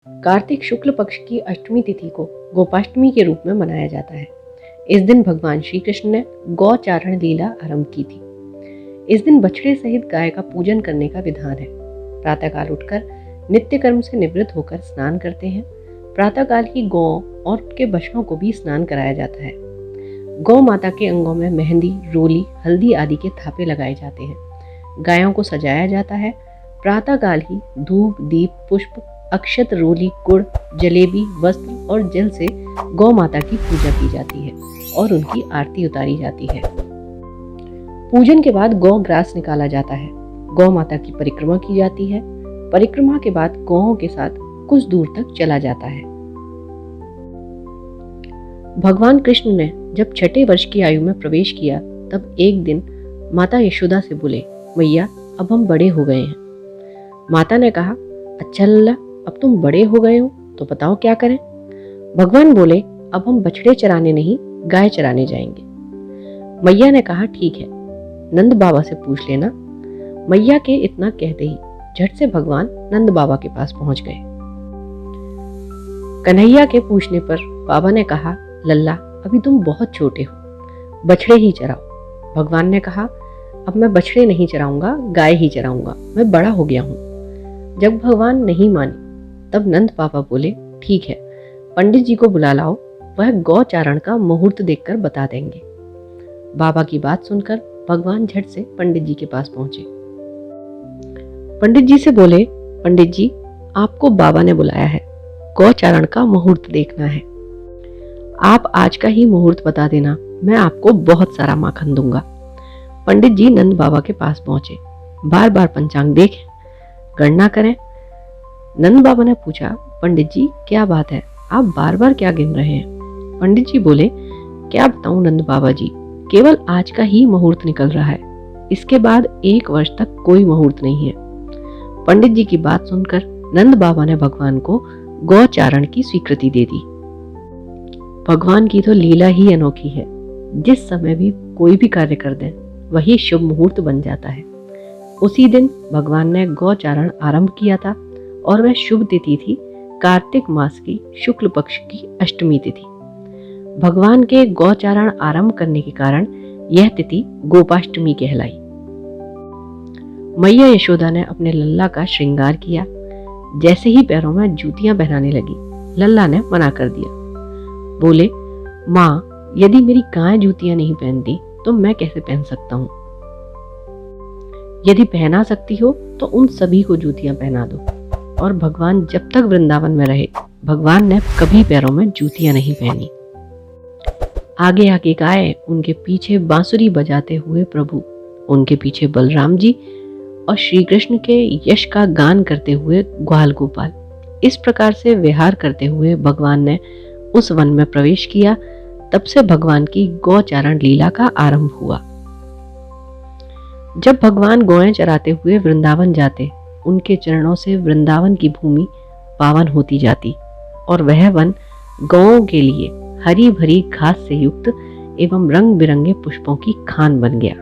कार्तिक शुक्ल पक्ष की अष्टमी तिथि को गोपाष्टमी के रूप में मनाया जाता है। इस दिन भगवान श्री कृष्ण ने गौचारण लीला आरंभ की थी। इस दिन बछड़े सहित गाय का पूजन करने का विधान है। प्रातःकाल उठकर नित्य कर्म से निवृत्त होकर स्नान करते हैं। प्रातःकाल ही गौ और उनके बछड़ों को भी स्नान कराया जाता है। गौ माता के अंगों में मेहंदी, रोली, हल्दी आदि के थापे लगाए जाते हैं। गायों को सजाया जाता है। प्रातःकाल ही धूप, दीप, पुष्प, अक्षत, रोली, गुड़, जलेबी, वस्त्र और जल से गौ माता की पूजा की जाती है और उनकी आरती उतारी जाती है। पूजन के बाद गौ ग्रास निकाला जाता है। गौ माता की परिक्रमा की जाती है। परिक्रमा के बाद गौओं के साथ कुछ दूर तक चला जाता है। भगवान कृष्ण ने जब 6ठे वर्ष की आयु में प्रवेश किया तब एक दिन माता यशोदा से बोले, मैया अब हम बड़े हो गए हैं। माता ने कहा, अच्छा लल्ला, अब तुम बड़े हो गए हो तो बताओ क्या करें। भगवान बोले, अब हम बछड़े चराने नहीं गाय चराने जाएंगे। मैया ने कहा, ठीक है, नंद बाबा से पूछ लेना। मैया के इतना कहते ही झट से भगवान नंद बाबा के पास पहुंच गए। कन्हैया के पूछने पर बाबा ने कहा, लल्ला अभी तुम बहुत छोटे हो, बछड़े ही चराओ। भगवान ने कहा, अब मैं बछड़े नहीं चराऊंगा, गाय ही चराऊंगा, मैं बड़ा हो गया हूं। जब भगवान नहीं माने तब नंद बाबा बोले, ठीक है, पंडित जी को बुला लाओ, वह गौचारण का मुहूर्त देखकर बता देंगे। बाबा की बात सुनकर भगवान झट से पंडित जी के पास पहुंचे। पंडित जी से बोले, पंडित जी आपको बाबा ने बुलाया है, गौचारण का मुहूर्त देखना है। आप आज का ही मुहूर्त बता देना, मैं आपको बहुत सारा माखन दूंगा। पंडित जी नंद बाबा के पास पहुंचे। बार बार पंचांग देखें, गणना करें। नंद बाबा ने पूछा, पंडित जी क्या बात है, आप बार बार क्या गिन रहे हैं। पंडित जी बोले, क्या बताऊं नंद बाबा जी, केवल आज का ही मुहूर्त निकल रहा है, इसके बाद 1 वर्ष तक कोई मुहूर्त नहीं है। पंडित जी की बात सुनकर नंद बाबा ने भगवान को गौचारण की स्वीकृति दे दी। भगवान की तो लीला ही अनोखी है, जिस समय भी कोई भी कार्य कर दें वही शुभ मुहूर्त बन जाता है। उसी दिन भगवान ने गौचारण आरंभ किया था और वह शुभ तिथि थी कार्तिक मास की शुक्ल पक्ष की अष्टमी तिथि। भगवान के गौचारण आरंभ करने के कारण यह तिथि गोपाष्टमी कहलाई। मैया यशोदा ने अपने लल्ला का श्रृंगार किया। जैसे ही पैरों में जूतियां पहनाने लगी, लल्ला ने मना कर दिया। बोले, माँ यदि मेरी गाय जूतियां नहीं पहनती तो मैं कैसे पहन सकता हूँ। यदि पहना सकती हो तो उन सभी को जूतियां पहना दो। और भगवान जब तक वृंदावन में रहे, भगवान ने कभी पैरों में जूतियां नहीं पहनी। आगे आगे गाय, उनके पीछे बांसुरी बजाते हुए प्रभु, उनके पीछे बलराम जी और श्री कृष्ण के यश का गान करते हुए ग्वाल गोपाल। इस प्रकार से विहार करते हुए भगवान ने उस वन में प्रवेश किया। तब से भगवान की गौचारण लीला का आरंभ हुआ। जब भगवान गौएं चराते हुए वृंदावन जाते, उनके चरणों से वृंदावन की भूमि पावन होती जाती और वह वन गौओं के लिए हरी भरी घास से युक्त एवं रंग बिरंगे पुष्पों की खान बन गया।